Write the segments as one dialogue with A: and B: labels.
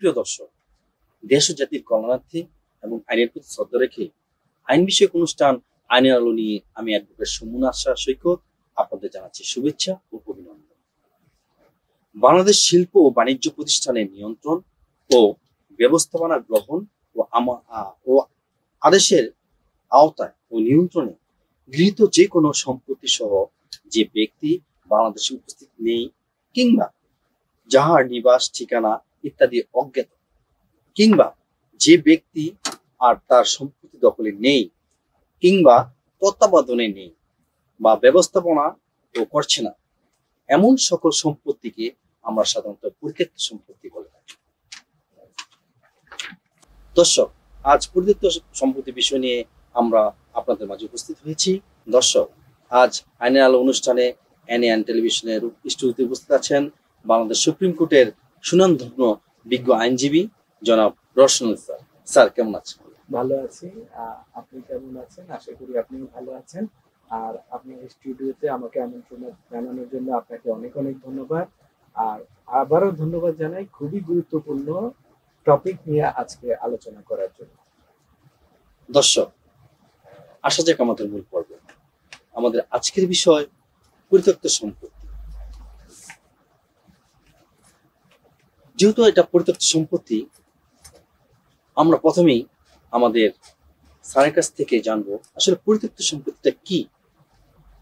A: সুপ্রিয় দর্শক, দেশ ও জাতির কল্যাণার্থে এবং আইনের প্রতি শ্রদ্ধা রেখে আইন বিষয়ক অনুষ্ঠান আইনের আলো নিয়ে আমি অ্যাডভোকেট সুমন আশা সৈকত আপনাদের জানাচ্ছি শুভেচ্ছা ও অভিনন্দন। বাংলাদেশ শিল্প ও বাণিজ্য প্রতিষ্ঠানের নিয়ন্ত্রণ ও ব্যবস্থাপনা গ্রহণ ও আদেশের আওতায় ও নিয়ন্ত্রণে গৃহীত যে কোনো সম্পত্তি সহ যে ব্যক্তি বাংলাদেশে উপস্থিত নেই কিংবা যাহার নিবাস ঠিকানা ইত্যাদি অজ্ঞাত, কিংবা যে ব্যক্তি আর তার সম্পত্তি দখলে নেই কিংবা তত্ত্বাবধানে নেই বা ব্যবস্থাপনা ও করছে না, এমন সকল সম্পত্তিকে আমরা সাধারণত পরিত্যক্ত সম্পত্তি বলে থাকি। দর্শক, আজ পরিত্যক্ত সম্পত্তি বিষয় নিয়ে আমরা আপনাদের মাঝে উপস্থিত হয়েছি। দর্শক, আজ আইনের আলো অনুষ্ঠানে এনএন টেলিভিশনের স্টুডিওতে উপস্থিত আছেন বাংলাদেশ সুপ্রিম কোর্টের সুনামধন্য বিজ্ঞ আইনজীবী জনাব রওশন স্যার। স্যার, কেমন আছেন?
B: ভালো আছি। আপনি কেমন আছেন? আশা করি আপনিও ভালো আছেন। আর আপনার স্টুডিওতে আমাকে আমন্ত্রণ জানানোর জন্য আপনাকে অনেক অনেক ধন্যবাদ। আর আবারও ধন্যবাদ জানাই খুবই গুরুত্বপূর্ণ টপিক নিয়ে আজকে আলোচনা করার জন্য।
A: দর্শক, আসা যাক আমাদের মূল পর্বে। আমাদের আজকের বিষয় পরিত্যক্ত সম্পত্তি। যেহেতু এটা পরিত্যক্ত সম্পত্তি, আমরা প্রথমেই আমাদের স্যারের কাছ থেকে জানবো আসলে পরিত্যক্ত সম্পত্তিটা কি।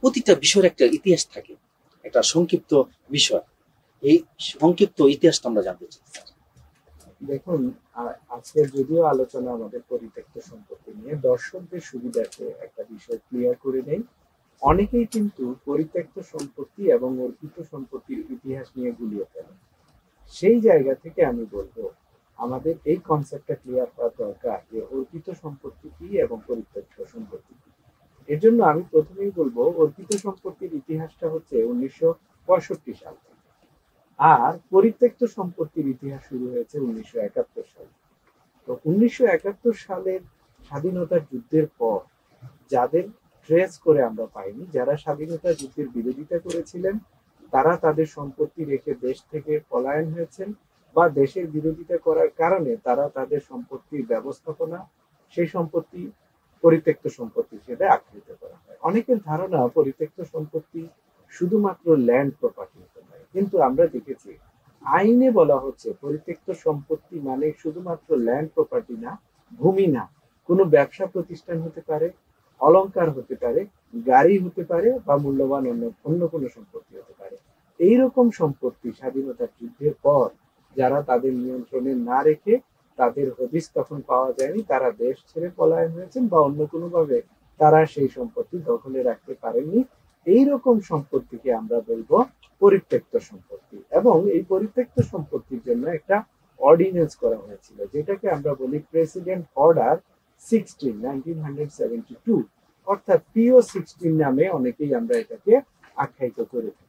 A: প্রতিটা বিষয়ের একটা ইতিহাস থাকে, একটা সংক্ষিপ্ত বিষয়। এই সংক্ষিপ্ত ইতিহাসটা আমরা জানতে চাই।
B: দেখুন, আজকে যদিও আলোচনা আমাদের পরিত্যক্ত সম্পত্তি নিয়ে, দর্শকদের সুবিধার্থে একটা বিষয় ক্লিয়ার করে নেই। অনেকেই কিন্তু পরিত্যক্ত সম্পত্তি এবং অর্পিত সম্পত্তির ইতিহাস নিয়ে গুলিয়ে ফেলে। সেই জায়গা থেকে আমি বলবো আমাদের এই কনসেপ্টটা ক্লিয়ার করা দরকার যে অর্পিত সম্পত্তি কি এবং পরিত্যক্ত সম্পত্তি কি। এর জন্য আমি প্রথমেই বলবো অর্পিত সম্পত্তির ইতিহাসটা হচ্ছে 1965 সাল থেকে, আর পরিত্যক্ত সম্পত্তির ইতিহাস শুরু হয়েছে 1971 সালে। তো 1971 সালের স্বাধীনতা যুদ্ধের পর যাদের ট্রেস করে আমরা পাইনি, যারা স্বাধীনতা যুদ্ধের বিরোধিতা করেছিলেন, তারা তাদের সম্পত্তি রেখে দেশ থেকে পলায়ন হয়েছেন, বা দেশের বিরোধিতা করার কারণে তারা তাদের সম্পত্তির ব্যবস্থাপনা, সেই সম্পত্তি পরিত্যক্ত সম্পত্তি হিসেবে আখ্যায়িত করা হয়। অনেকের ধারণা পরিত্যক্ত সম্পত্তি শুধুমাত্র ল্যান্ড প্রপার্টি হতে পারে, কিন্তু আমরা দেখেছি আইনে বলা হচ্ছে পরিত্যক্ত সম্পত্তি মানে শুধুমাত্র ল্যান্ড প্রপার্টি না, ভূমি না, কোনো ব্যবসা প্রতিষ্ঠান হতে পারে, অলংকার হতে পারে, গাড়ি হতে পারে, বা মূল্যবান অন্য কোনো সম্পত্তি হতে পারে। এইরকম সম্পত্তি স্বাধীনতার যুদ্ধের পর যারা তাদের নিয়ন্ত্রণে না রেখে, তাদের হদিস তখন পাওয়া যায়নি, তারা দেশ ছেড়ে পলায়ন হয়েছেন বা অন্য কোনোভাবে তারা সেই সম্পত্তি দখলে রাখতে পারেননি, এইরকম সম্পত্তিকে আমরা বলবো পরিত্যক্ত সম্পত্তি। এবং এই পরিত্যক্ত সম্পত্তির জন্য একটা অর্ডিন্যান্স করা হয়েছিল, যেটাকে আমরা বলি প্রেসিডেন্ট অর্ডার 16 1972, অর্থাৎ পিও 16 নামে অনেকেই আমরা এটাকে আখ্যায়িত করে থাকি।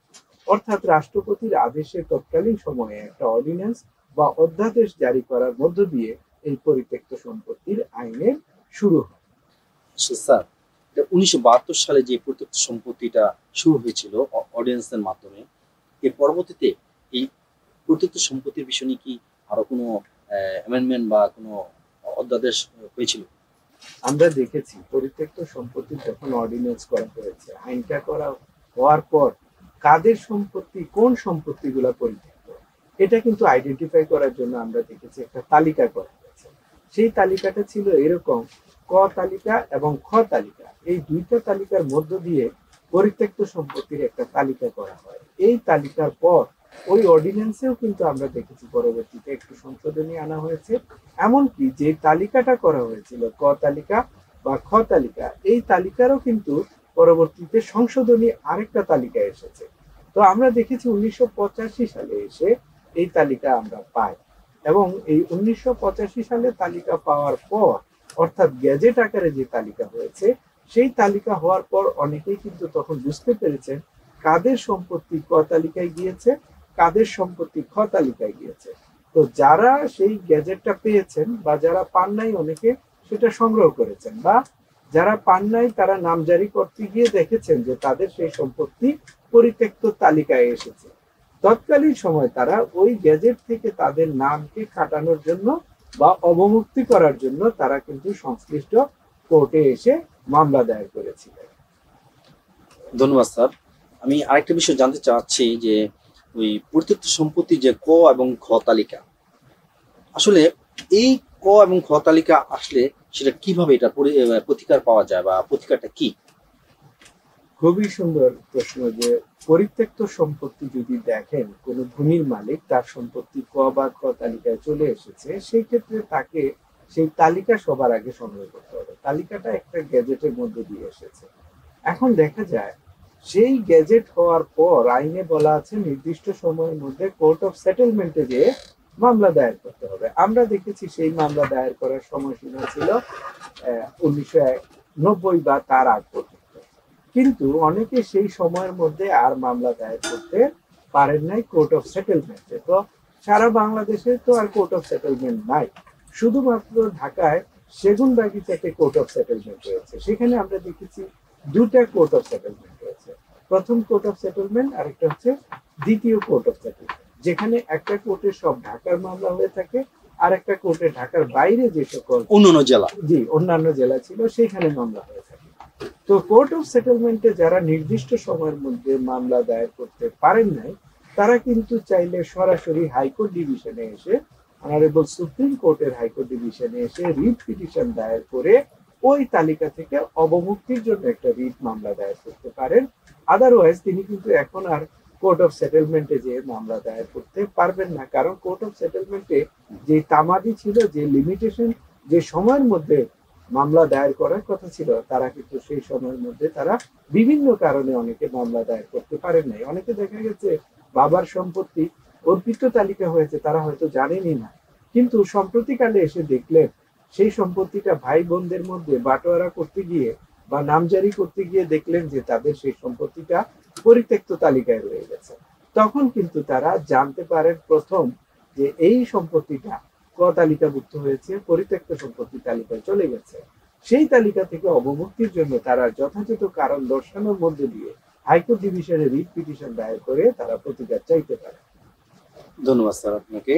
B: অর্থাৎ রাষ্ট্রপতির আদেশে তৎকালীন সময়ে একটা অর্ডিন্যান্স বা অধ্যাদেশ জারি করার মধ্য দিয়ে এই পরিত্যক্ত সম্পত্তির আইনের শুরু হয়।
A: স্যার, 1972 সালে যে পরিত্যক্ত সম্পত্তিটা শুরু হয়েছিল অর্ডিন্যান্সের মাধ্যমে, এর পরবর্তীতে এই পরিত্যক্ত সম্পত্তির বিষয় নিয়ে কি আরো কোনো অ্যামেন্ডমেন্ট বা কোনো অধ্যাদেশ হয়েছিল?
B: আমরা দেখেছি পরিত্যক্ত সম্পত্তি যখন অর্ডিন্যান্স করা হয়েছে, আইনটা করা হওয়ার পর কাদের সম্পত্তি, কোন সম্পত্তিগুলো পরিত্যক্ত, এটা কিন্তু আইডেন্টিফাই করার জন্য আমরা দেখেছি একটা তালিকা করা হয়েছে। সেই তালিকাটা ছিল এরকম, ক তালিকা এবং খ তালিকা, এই দুইটা তালিকার মধ্য দিয়ে পরিত্যক্ত সম্পত্তির একটা তালিকা করা হয়। এই তালিকার পর ওই অর্ডিন্যান্সেও কিন্তু আমরা দেখেছি পরবর্তীতে একটু সংশোধনী আনা হয়েছে। এমনকি যে তালিকাটা করা হয়েছিল ক তালিকা বা খ তালিকা, এই তালিকারও কিন্তু পরবর্তীতে সংশোধনী আরেকটা তালিকা এসেছে। তো আমরা দেখেছি 1985 সালে এসে এই তালিকা আমরা পাই, এবং এই 1985 সালে তালিকা পাওয়ার পর, অর্থাৎ গ্যাজেট আকারে যে তালিকা হয়েছে, সেই তালিকা হওয়ার পর অনেকেই কিন্তু তখন বুঝতে পেরেছেন কাদের সম্পত্তি ক তালিকায় গিয়েছে, কাদের সম্পত্তি খ তালিকায় গিয়েছে। তো যারা সেই গ্যাজেটটা পেয়েছেন বা যারা পান নাই, অনেকে সেটা সংগ্রহ করেছেন, বা যারা পান নাই তারা নামজারি করতে গিয়ে দেখেছেন যে তাদের সেই সম্পত্তি পরিত্যক্ত তালিকায় এসেছে। তৎকালীন সময় তারা ওই গ্যাজেট থেকে তাদের নামকে কাটানোর জন্য বা অবমুক্তি করার জন্য তারা কিন্তু সংশ্লিষ্ট কোর্টে এসে মামলা দায়ের করেছিলেন।
A: ধন্যবাদ স্যার। আমি আরেকটা বিষয় জানতে চাচ্ছি যে ওই পরিত্যক্ত সম্পত্তি যে ক এবং খ তালিকা, আসলে এই ক এবং খ তালিকা আসলে সেটা কিভাবে এটা প্রতিকার পাওয়া যায় বা প্রতিকারটা কি?
B: খুবই সুন্দর প্রশ্ন। যে পরিত্যক্ত সম্পত্তি যদি দেখেন কোনো ভূমির মালিক তার সম্পত্তি ক বা খ তালিকায় চলে এসেছে, সেই ক্ষেত্রে তাকে সেই তালিকা সবার আগে সংগ্রহ করতে হবে। তালিকাটা একটা গ্যাজেটের মধ্যে দিয়ে এসেছে। এখন দেখা যায় সেই গ্যাজেট হওয়ার পর আইনে বলা আছে নির্দিষ্ট সময়ের মধ্যে কোর্ট অফ সেটেলমেন্টে যেয়ে মামলা দায়ের করতে হবে। আমরা দেখেছি সেই মামলা দায়ের করার সময়সীমা ছিল 1990 বা তার আগ পর্যন্ত। কিন্তু অনেকে সেই সময়ের মধ্যে আর মামলা দায়ের করতে পারেন নাই কোর্ট অফ সেটেলমেন্টে। তো সারা বাংলাদেশে তো আর কোর্ট অফ সেটেলমেন্ট নাই, শুধুমাত্র ঢাকায় সেগুনবাগিচাতে কোর্ট অফ সেটেলমেন্ট রয়েছে। সেখানে আমরা দেখেছি দুটা কোর্ট অফ সেটেলমেন্ট রয়েছে। প্রথম কোর্ট অফ সেটেলমেন্ট, আরেকটা হচ্ছে দ্বিতীয় কোর্ট অফ সেটেলমেন্ট, যেখানে একটা কোর্টে সব ঢাকার মামলা হয়ে থাকে, আর একটা কোর্টে ঢাকার বাইরে যে সকল অন্যান্য জেলা ছিল সেখানে মামলা হয়ে থাকে। তো কোর্ট অফ সেটেলমেন্টে যারা নির্দিষ্ট সময়ের মধ্যে মামলা দায়ের করতে পারেন নাই, তারা কিন্তু চাইলে সরাসরি হাইকোর্ট ডিভিশনে এসে, অনারেবল সুপ্রিম কোর্টের হাইকোর্ট ডিভিশনে এসে রিট পিটিশন দায়ের করে ওই তালিকা থেকে অবমুক্তির জন্য একটা রিট মামলা দায়ের করতে পারেন। আদারওয়াইজ তিনি কিন্তু এখন আর কোর্ট অফ সেটেলমেন্টে যে মামলা দায়ের করতে পারবেন না, কারণ কোর্ট অফ সেটেলমেন্টে যে তামাদি ছিল, যে লিমিটেশন, যে সময়ের মধ্যে মামলা দায়ের করার কথা ছিল, তারা কিন্তু সেই সময়ের মধ্যে তারা বিভিন্ন কারণে অনেকে মামলা দায়ের করতে পারেন নাই। অনেকে দেখা গেছে বাবার সম্পত্তি অর্পিত তালিকা হয়েছে, তারা হয়তো জানেনই না, কিন্তু সম্প্রতিকালে এসে দেখলেন সেই সম্পত্তিটা ভাই বোনদের মধ্যে বাটোয়ারা করতে গিয়ে বা নামজারি করতে গিয়ে দেখলেন যে তাদের সেই সম্পত্তিটা পরিত্যক্ত তালিকায় রয়ে গেছে। তখন কিন্তু তারা জানতে পারেন প্রথম যে এই সম্পত্তিটা ক তালিকাভুক্ত হয়েছে, পরিত্যক্ত সম্পত্তি তালিকায় চলে গেছে। সেই তালিকা থেকে অবমুক্তির জন্য তারা যথাযথ কারণ দর্শানোর মধ্যে দিয়ে হাইকোর্ট ডিভিশনে রিট পিটিশন দায়ের করে তারা প্রতিকার চাইতে পারে।
A: ধন্যবাদ স্যার আপনাকে।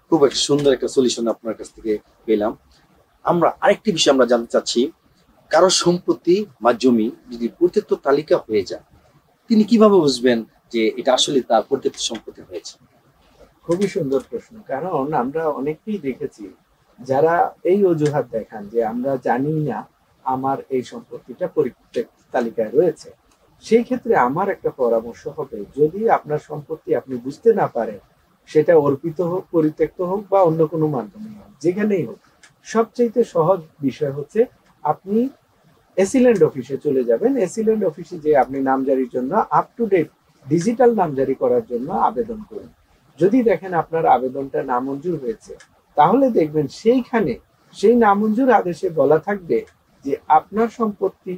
A: খুব একটা সুন্দর একটা সলিউশন আপনার কাছ থেকে পেলাম। আমরা আরেকটি বিষয় আমরা জানতে চাচ্ছি, কারো সম্পত্তি বা জমি যদি পরিত্যক্ত তালিকা হয়ে যায়, তিনি কিভাবে বুঝবেন যে এটা আসলে তার পরিত্যক্ত সম্পত্তি হয়েছে?
B: খুবই সুন্দর প্রশ্ন। কারণ আমরা অনেককেই দেখেছি যারা এই অজুহাত দেখান যে আমরা জানি না আমার এই সম্পত্তিটা পরিত্যক্ত তালিকায় রয়েছে। সেই ক্ষেত্রে আমার একটা পরামর্শ হবে, যদি আপনার সম্পত্তি আপনি বুঝতে না পারেন, সেটা অর্পিত হোক, পরিত্যক্ত হোক বা অন্য কোনো মাধ্যমে হোক, যেখানেই হোক, সবচেয়ে সহজ বিষয় হচ্ছে আপনি এসিল্যান্ড অফিসে চলে যাবেন। এসিল্যান্ড অফিসে যে আপনি নামজারির জন্য আপ টু ডেট ডিজিটাল নামজারি করার জন্য আবেদন করুন। যদি দেখেন আপনার আবেদনটা নামঞ্জুর হয়েছে, তাহলে দেখবেন সেইখানে সেই নামঞ্জুর আদেশে বলা থাকবে যে আপনার সম্পত্তি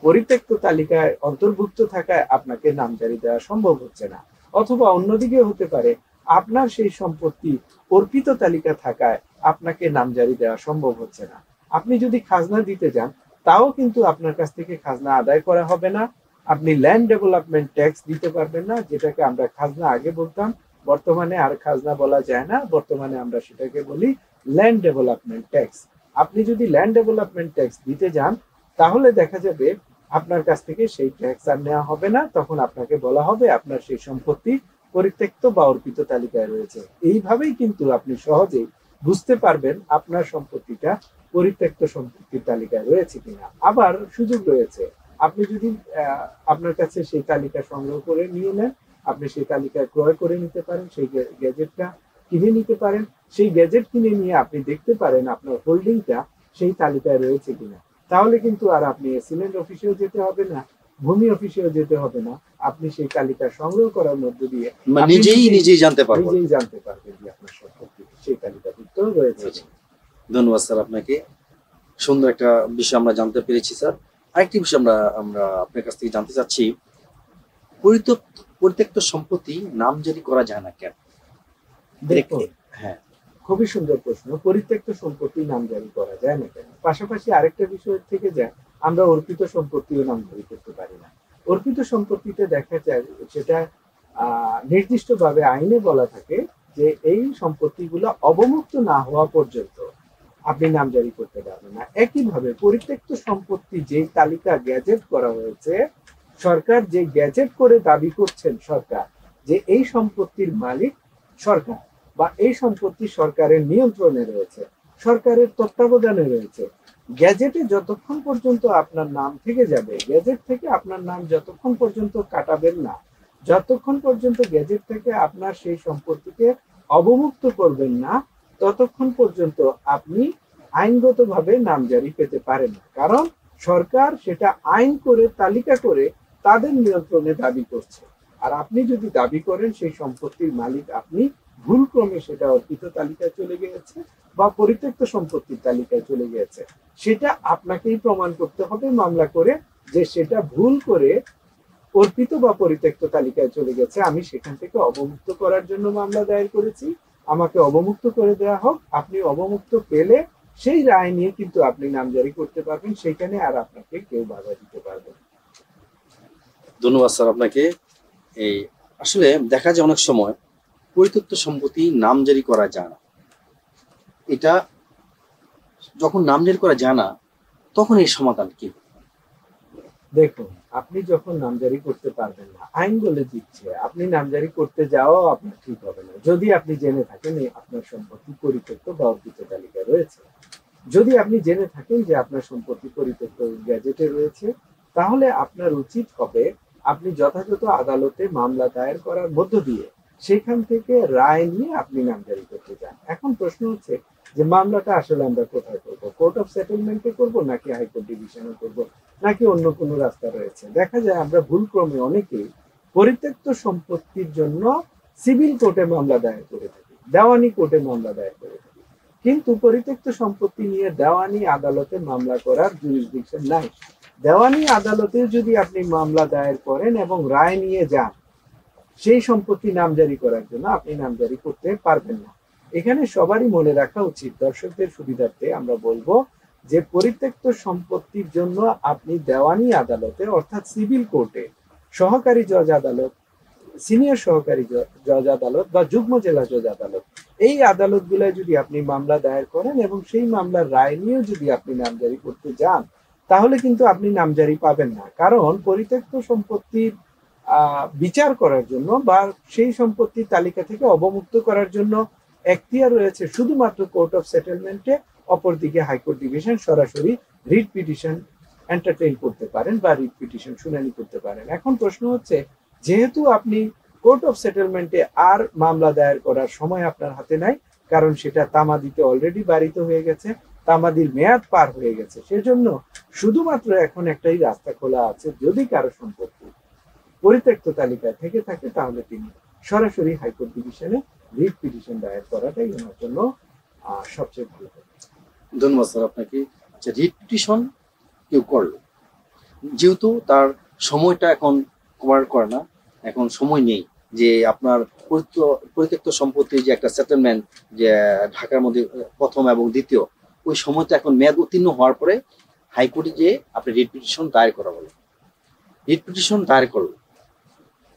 B: পরিত্যক্ত তালিকায় অন্তর্ভুক্ত থাকায় আপনাকে নামজারি দেওয়া সম্ভব হচ্ছে না। অথবা অন্যদিকে হতে পারে আপনার সেই সম্পত্তি অর্পিত তালিকা থাকায় আপনাকে নামজারি দেওয়া সম্ভব হচ্ছে না। আপনি যদি খাজনা দিতে যান, তাও কিন্তু আপনার কাছ থেকে খাজনা আদায় করা হবে না। আপনি ল্যান্ড ডেভেলপমেন্ট ট্যাক্স দিতে পারবেন না, যেটাকে আমরা খাজনা আগে বলতাম, বর্তমানে আর খাজনা বলা যায় না, বর্তমানে আমরা সেটাকে বলি ল্যান্ড ডেভেলপমেন্ট ট্যাক্স। আপনি যদি ল্যান্ড ডেভেলপমেন্ট ট্যাক্স দিতে যান, তাহলে দেখা যাবে আপনার কাছ থেকে সেই ট্যাক্স আর নেওয়া হবে না। তখন আপনাকে বলা হবে আপনার সেই সম্পত্তি পরিত্যক্ত বা অর্পিত তালিকায় রয়েছে। এইভাবেই কিন্তু আপনি সহজেই বুঝতে পারবেন আপনার সম্পত্তিটা পরিত্যক্ত সম্পত্তির তালিকায় রয়েছে কিনা। আবার সুযোগ রয়েছে, আপনি যদি আপনার কাছে সেই তালিকা সংগ্রহ করে নিয়ে নেন, আপনি সেই তালিকা ক্রয় করে নিতে পারেন, সেই গ্যাজেটটা কিনে নিতে পারেন। সেই গ্যাজেট কিনে নিয়ে আপনি দেখতে পারেন আপনার হোল্ডিংটা সেই তালিকায় রয়েছে কিনা। তাহলে কিন্তু আর আপনি এসিল্যান্ড অফিসেও যেতে হবে না, ভূমি অফিসেও যেতে হবে না। আপনি সেই তালিকা সংগ্রহ করার মধ্য দিয়ে
A: নিজেই জানতে পারবেন
B: যে আপনার সম্পত্তি সেই তালিকাভুক্ত রয়েছে।
A: ধন্যবাদ স্যার আপনাকে। সুন্দর একটা বিষয় আমরা জানতে পেরেছি স্যার। আরেকটি বিষয় আমরা আমরা আপনার কাছ থেকে জানতে চাচ্ছি, পরিত্যক্ত সম্পত্তি নামজারি করা যায় না কেন?
B: দেখুন,
A: হ্যাঁ,
B: খুবই সুন্দর প্রশ্ন। পরিত্যক্ত সম্পত্তি নামজারি করা যায় না কেন? পাশাপাশি আরেকটা বিষয় থেকে যায়, আমরা অর্পিত সম্পত্তিও নামজারি করতে পারি না। অর্পিত সম্পত্তিতে দেখা যায় সেটা নির্দিষ্টভাবে আইনে বলা থাকে যে এই সম্পত্তিগুলো অবমুক্ত না হওয়া পর্যন্ত আপনি নামজারি করতে পারবেন না। একইভাবে পরিত্যক্ত সম্পত্তি যে তালিকা গ্যাজেট করা হয়েছে, সরকার যে গ্যাজেট করে দাবি করছেন সরকার যে এই সম্পত্তির মালিক সরকার বা এই সম্পত্তি সরকারের নিয়ন্ত্রণে রয়েছে, সরকারের তত্ত্বাবধানে রয়েছে, গ্যাজেটে যতক্ষণ পর্যন্ত আপনার নাম থেকে যাবে, গ্যাজেট থেকে আপনার নাম যতক্ষণ পর্যন্ত কাটাবেন না, যতক্ষণ পর্যন্ত গ্যাজেট থেকে আপনার সেই সম্পত্তিকে অবমুক্ত করবেন না, ততক্ষণ পর্যন্ত আপনি আইনগতভাবে নামজারি পেতে পারেন না। কারণ সরকার সেটা আইন করে তালিকা করে তাদের নিয়ন্ত্রণে দাবি করছে। আর আপনি যদি দাবি করেন সেই সম্পত্তির মালিক আপনি, ভুলক্রমে সেটা অর্পিত তালিকায় চলে গিয়েছে বা পরিত্যক্ত সম্পত্তির তালিকায় চলে গিয়েছে, সেটা আপনাকেই প্রমাণ করতে হবে মামলা করে যে সেটা ভুল করে অর্পিত বা পরিত্যক্ত তালিকায় চলে গেছে, আমি সেখান থেকে অবমুক্ত করার জন্য মামলা দায়ের করেছি, আমাকে অবমুক্ত করে দেওয়া হোক। আপনি অবমুক্ত পেলে সেই রায় নিয়ে কিন্তু আপনি নামজারি করতে পারবেন, সেখানে আর আপনাকে কেউ বাধা দিতে পারবে না।
A: ধন্যবাদ স্যার আপনাকে। এই আসলে দেখা যায় অনেক সময় পরিত্যক্ত সম্পত্তি নামজারি করা যায় না। এটা যখন নামজারি করা যায় না, তখন এই সমাধান কি?
B: দেখুন, আপনি যখন নামজারি করতে পারবেন না, আইন বলে দিচ্ছে আপনি নামজারি করতে যাওয়াও আপনার ঠিক হবে না যদি আপনি জেনে থাকেন এই আপনার সম্পত্তি পরিত্যক্ত বা অর্পিত তালিকায় রয়েছে। যদি আপনি জেনে থাকেন যে আপনার সম্পত্তি পরিত্যক্ত গ্যাজেটে রয়েছে, তাহলে আপনার উচিত হবে আপনি যথাযথ আদালতে মামলা দায়ের করার মধ্য দিয়ে সেখান থেকে রায় নিয়ে আপনি নামজারি করতে চান। এখন প্রশ্ন হচ্ছে যে মামলাটা আসলে আমরা কোথায় করব? কোর্ট অফ সেটেলমেন্টে করব নাকি হাইকোর্ট ডিভিশনে করব নাকি অন্য কোনো রাস্তা রয়েছে? দেখা যায় আমরা ভুলক্রমে অনেকেই পরিত্যক্ত সম্পত্তির জন্য সিভিল কোর্টে মামলা দায়ের করে থাকি, দেওয়ানি কোর্টে মামলা দায়ের করে থাকি, কিন্তু পরিত্যক্ত সম্পত্তি নিয়ে দেওয়ানি আদালতে মামলা করার জুরিসডিকশন নাই। দেওয়ানি আদালতে যদি আপনি মামলা দায়ের করেন এবং রায় নিয়ে যান সেই সম্পত্তি নামজারি করার জন্য, আপনি নামজারি করতে পারবেন না। এখানে সবারই মনে রাখা উচিত, দর্শকদের সুবিধার্থে আমরা বলবো যে পরিত্যক্ত সম্পত্তির জন্য আপনি দেওয়ানি আদালতে অর্থাৎ সিভিল কোর্টে, সহকারী জজ আদালত, সিনিয়র সহকারী জজ আদালত বা যুগ্ম জেলা জজ আদালত, এই আদালতগুলোয় যদি আপনি মামলা দায়ের করেন এবং সেই মামলার রায় নিয়েও যদি আপনি নামজারি করতে যান, তাহলে কিন্তু আপনি নামজারি পাবেন না। কারণ পরিত্যক্ত সম্পত্তির বিচার করার জন্য বা সেই সম্পত্তির তালিকা থেকে অবমুক্ত করার জন্য এখতিয়ার রয়েছে শুধুমাত্র কোর্ট অফ সেটেলমেন্টে, অপরদিকে হাইকোর্ট ডিভিশন সরাসরি রিট পিটিশন এন্টারটেইন করতে পারেন বা রিট পিটিশন শুনানি করতে পারেন। এখন প্রশ্ন হচ্ছে, যেহেতু আপনি কোর্ট অফ সেটেলমেন্টে আর মামলা দায়ের করার সময় আপনার হাতে নাই, কারণ সেটা তামাদিতে অলরেডি বারিত হয়ে গেছে, তামাদির মেয়াদ পার হয়ে গেছে, সেজন্য শুধুমাত্র এখন একটাই রাস্তা খোলা আছে, যদি কারো সম্পত্তি পরিত্যক্ত তালিকায় থেকে থাকে তাহলে তিনি সরাসরি হাইকোর্ট ডিভিশনে রিট পিটিশন দায়ের করাটাই ওনার জন্য সবচেয়ে ভালো হবে।
A: ধন্যবাদ স্যার আপনাকে। আচ্ছা, রিট পিটিশন কেউ করলো, যেহেতু তার সময়টা এখন কভার করে না, এখন সময় নেই যে আপনার পরিত্যক্ত সম্পত্তির যে একটা সেটেলমেন্ট যে ঢাকার মধ্যে প্রথম এবং দ্বিতীয়, ওই সময়টা এখন মেয়াদ উত্তীর্ণ হওয়ার পরে হাইকোর্টে যে আপনি রিট পিটিশন দায়ের করা বলে, রিট পিটিশন দায়ের করলো,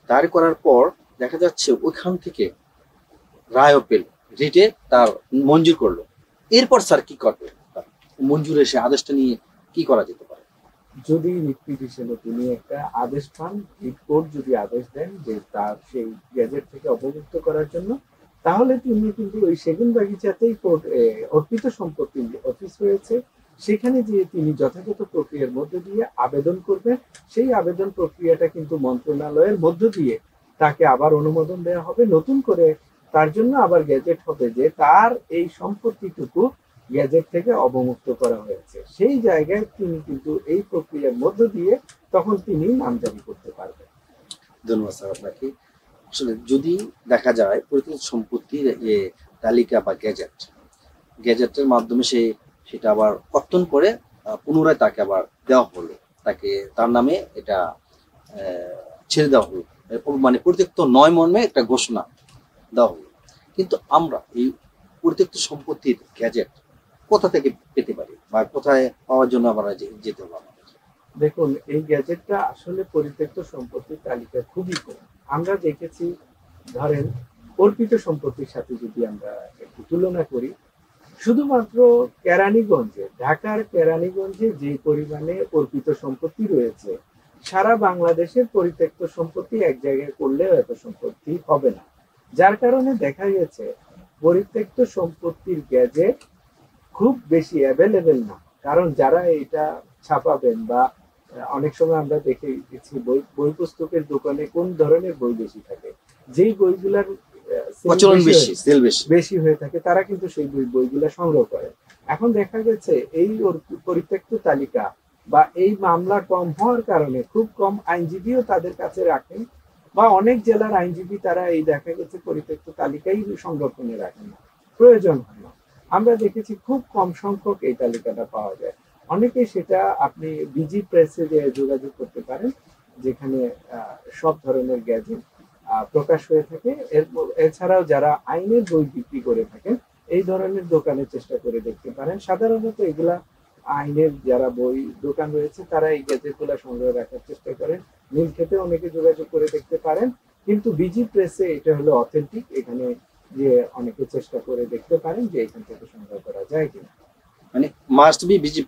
A: দায়ের করার পর দেখা যাচ্ছে ওইখান থেকে রায়ও পেল, রিটে তার মঞ্জুর করলো, এরপর স্যার কি করবে? মঞ্জুর এসে আদেশটা নিয়ে কি করা যেতে পারে?
B: যদি রিট পিটিশনে তিনি একটা আদেশ পান, রিট কোর্ট যদি আদেশ দেন যে তার সেই গ্যাজেট থেকে অবমুক্ত করার জন্য, তাহলে তিনি কিন্তু ওই সেগুন বাগিচাতেই কোর্ট অর্পিত সম্পত্তির অফিস রয়েছে, সেখানে গিয়ে তিনি যথাযথ প্রক্রিয়ার মধ্য দিয়ে আবেদন করবেন। সেই আবেদন প্রক্রিয়াটা কিন্তু মন্ত্রণালয়ের মধ্য দিয়ে তাকে আবার অনুমোদন দেওয়া হবে, নতুন করে তার জন্য আবার গ্যাজেট হবে যে তার এই সম্পত্তিটুকু গ্যাজেট থেকে অবমুক্ত করা হয়েছে। সেই জায়গায় তিনি কিন্তু এই প্রক্রিয়ার মধ্য দিয়ে তখন তিনি নামজারি করতে পারবেন।
A: ধন্যবাদ স্যার আপনাকে। আসলে যদি দেখা যায় পরিত্যক্ত সম্পত্তির যে তালিকা বা গ্যাজেটের মাধ্যমে সেটা আবার কর্তন করে পুনরায় তাকে আবার দেওয়া হলো, তাকে তার নামে এটা ছেড়ে দেওয়া হলো, মানে পরিত্যক্ত নয় মর্মে একটা ঘোষণা দেওয়া হলো, কিন্তু আমরা এই পরিত্যক্ত সম্পত্তির গ্যাজেট কোথা থেকে পেতে পারি বা কোথায় পাওয়ার জন্য আমরা যেতে হবে?
B: দেখুন, এই গ্যাজেটটা আসলে পরিত্যক্ত সম্পত্তির তালিকা খুবই কম। আমরা দেখেছি, ধরেন অর্পিত সম্পত্তির সাথে যদি আমরা একটু তুলনা করি, শুধুমাত্র কেরানীগঞ্জে, ঢাকার কেরানীগঞ্জে যে পরিমাণে অর্পিত সম্পত্তি রয়েছে, সারা বাংলাদেশের পরিত্যক্ত সম্পত্তি এক জায়গায় করলেও এত সম্পত্তি হবে না। যার কারণে দেখা গেছে পরিত্যক্ত সম্পত্তির গ্যাজেট খুব বেশি অ্যাভেলেবেল না। কারণ যারা এটা ছাপাবেন বা অনেক সময় আমরা দেখে গেছি বই পুস্তকের দোকানে কোন ধরনের বই বেশি থাকে, যেই বইগুলার
A: প্রচলন বেশি, সেল বেশি
B: বেশি হয়ে থাকে, তারা কিন্তু সেই বইগুলা সংগ্রহ করে। এখন দেখা গেছে এই পরিত্যক্ত তালিকা বা এই মামলা কম হওয়ার কারণে খুব কম আইনজীবীও তাদের কাছে রাখেন, বা অনেক জেলার আইনজীবী তারা এই দেখা গেছে পরিত্যক্ত তালিকাই সংরক্ষণে রাখেন না, প্রয়োজন হয় না। আমরা দেখেছি খুব কম সংখ্যক এই তালিকাটা পাওয়া যায়। অনেকে সেটা আপনি বিজি প্রেসে যোগাযোগ করতে পারেন, যেখানে সব ধরনের গ্যাজেট প্রকাশ হয়ে থাকে। এছাড়াও যারা আইনের বই বিক্রি করে থাকেন, এই ধরনের দোকানে চেষ্টা করে দেখতে পারেন। সাধারণত এগুলা আইনের যারা বই দোকান রয়েছে তারা এই গ্যাজেট গুলা সংগ্রহ রাখার চেষ্টা করেন। নীলক্ষেতে অনেকে যোগাযোগ করে দেখতে পারেন, কিন্তু বিজি প্রেসে এটা হলো অথেন্টিক, এখানে যে অনেকে চেষ্টা করে দেখতে পারেন যে এখান থেকে সংগ্রহ করা যায় কিনা।
A: মানে মাস্ট বি বিজি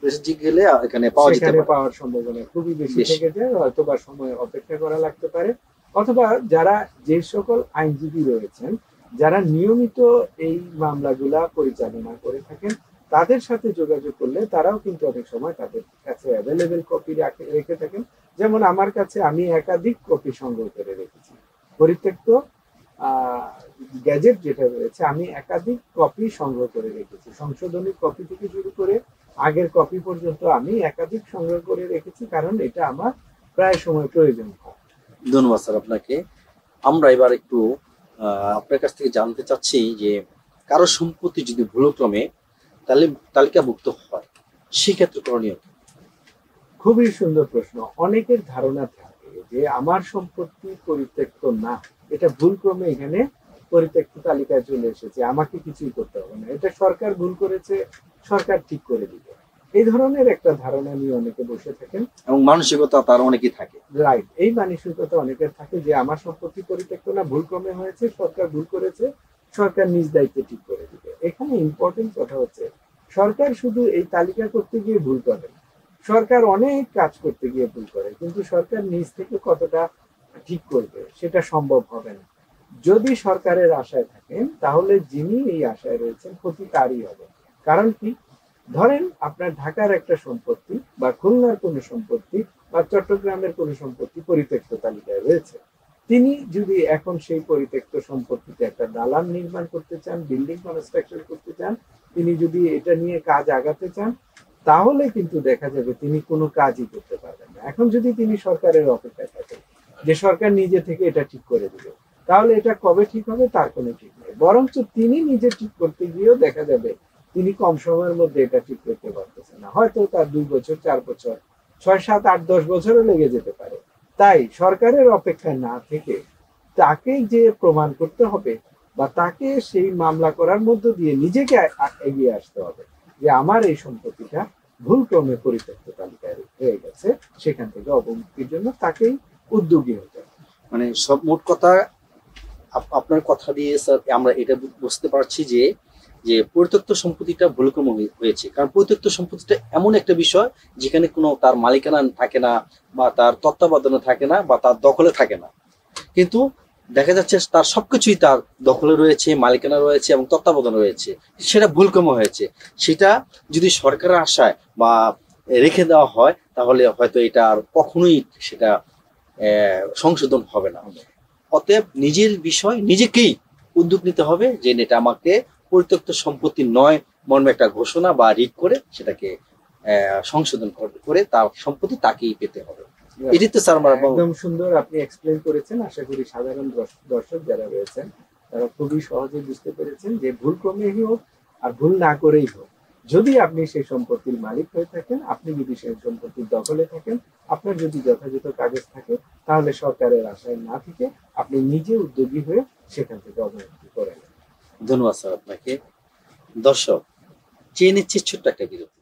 A: প্রেসে গেলে এখানে পাওয়া যেতে পারে,
B: পাওয়ার সম্ভাবনা খুবই বেশি থেকে যায়, হয়তো বা সময় অপেক্ষা করা লাগতে পারে। অথবা যারা যে সকল আইনজীবী রয়েছেন যারা নিয়মিত এই মামলাগুলা পরিচালনা করে থাকেন, তাদের সাথে যোগাযোগ করলে তারাও কিন্তু অনেক সময় তাদের কাছে অ্যাভেলেবেল কপি রেখে থাকেন। যেমন আমার কাছে আমি একাধিক কপি সংগ্রহ করে রেখেছি পরিত্যক্ত গ্যাজেট যেটা রয়েছে, আমি একাধিক কপি সংগ্রহ করে রেখেছি। সংশোধনী কপি থেকে শুরু করে আগের কপি পর্যন্ত আমি একাধিক সংগ্রহ করে রেখেছি, কারণ এটা আমার প্রায় সময় প্রয়োজন হয়।
A: ধন্যবাদ স্যার আপনাকে। আমরা এবার একটু আপনার কাছ থেকে জানতে চাচ্ছি যে কারো সম্পত্তি যদি ভুলক্রমে তালিকাভুক্ত হয় সেক্ষেত্রে করণীয়।
B: খুবই সুন্দর প্রশ্ন। অনেকের ধারণা থাকে যে আমার সম্পত্তি পরিত্যক্ত না, এটা ভুলক্রমে এখানে পরিত্যক্ত তালিকায় চলে এসেছে, আমাকে কিছুই করতে হবে না, এটা সরকার ভুল করেছে, সরকার ঠিক করে দিবে। এই ধরনের একটা ধারণা নিয়ে অনেকে বসে থাকেন,
A: এবং মানসিকতা তার অনেকেই থাকে।
B: রাইট, এই মানসিকতা অনেকের থাকে যে আমার সম্পত্তি পরিত্যক্ত না, ভুলক্রমে হয়েছে, সরকার ভুল করেছে, সরকার নিজ দায়িত্বে ঠিক করে দিবে। এখানে ইম্পর্টেন্ট কথা হচ্ছে সরকার শুধু এই তালিকা করতে গিয়ে ভুল করে, সরকার অনেক কাজ করতে গিয়ে ভুল করে, কিন্তু সরকার নিজ থেকে কতটা ঠিক করবে সেটা সম্ভব হবে না। যদি সরকারের আশায় থাকেন তাহলে যিনি এই আশায় রয়েছেন ক্ষতি তারই হবে। কারণ কি, ধরেন আপনার ঢাকার একটা সম্পত্তি বা খুলনার কোনো সম্পত্তি বা চট্টগ্রামের কোনো সম্পত্তি পরিত্যক্ত তালিকায় রয়েছে, তিনি যদি এখন সেই পরিত্যক্ত সম্পত্তিতে একটা দালান নির্মাণ করতে চান, বিল্ডিং কনস্ট্রাকশন করতে চান, তিনি যদি এটা নিয়ে কাজ আগাতে চান, তাহলে কিন্তু দেখা যাবে তিনি কোনো কাজই করতে পারবেন না। এখন যদি তিনি সরকারের অপেক্ষায় থাকেন যে সরকার নিজে থেকে এটা ঠিক করে দিবে, তাহলে এটা কবে ঠিক হবে তার কোনো ঠিক নেই। বরঞ্চ তিনি নিজে ঠিক করতে গিয়েও দেখা যাবে তিনি কম সময়ের মধ্যে এটা ঠিক করতে পারতেছেন না, হয়তো তার 2 বছর 4 বছর 6 7 8 10 বছরও লেগে যেতে পারে। তাই সরকারের অপেক্ষায় না থেকে তাকে যে প্রমাণ করতে হবে বা তাকে সেই মামলা করার মধ্য দিয়ে নিজেকে এগিয়ে আসতে হবে যে আমার এই সম্পত্তিটা ভুলক্রমে পরিত্যক্ত তালিকায় হয়ে গেছে, সেখান থেকে অবমুক্তির জন্য তাকেই উদ্যোগী হতে হবে।
A: মানে সব মোট কথা আপনার কথা দিয়ে স্যার আমরা এটা বুঝতে পারছি যে যে পরিত্যক্ত সম্পত্তিটা ভুলক্রমে হয়েছে, কারণ পরিত্যক্ত সম্পত্তিটা এমন একটা বিষয় যেখানে কোনো তার মালিকানা থাকে না বা তার তত্ত্বাবধানে থাকে না বা তার দখলে থাকে না, কিন্তু দেখা যাচ্ছে তার সবকিছুই তার দখলে রয়েছে, মালিকানা রয়েছে এবং তত্ত্বাবধান রয়েছে, সেটা ভুলক্রমে হয়েছে। সেটা যদি সরকারের আশায় বা রেখে দেওয়া হয় তাহলে হয়তো এটা আর কখনোই সেটা সংশোধন হবে না। অতএব নিজের বিষয় নিজেকেই উদ্যোগ নিতে হবে যে এটা আমাকে পরিত্যক্ত সম্পত্তি নয় মর্মে একটা ঘোষণা বা রিট করে সেটাকে সংশোধন করে তার সম্পত্তি তাকেই পেতে হবে। এটি তো স্যার
B: একদম সুন্দর আপনি এক্সপ্লেন করেছেন। আশা করি সাধারণ দর্শক যারা রয়েছেন তারা খুবই সহজে বুঝতে পেরেছেন যে ভুল ক্রমেই হোক আর ভুল না করেই হোক, যদি আপনি সেই সম্পত্তির মালিক হয়ে থাকেন, আপনি যদি সেই সম্পত্তির দখলে থাকেন, আপনার যদি যথাযথ কাগজ থাকে, তাহলে সরকারের আশায় না থেকে আপনি নিজে উদ্যোগী হয়ে সেখান থেকে অবনতি করে নেন।
A: ধন্যবাদ স্যার আপনাকে। দর্শক, চেয়ে নিচ্ছে ছোট্ট একটা বিরতি।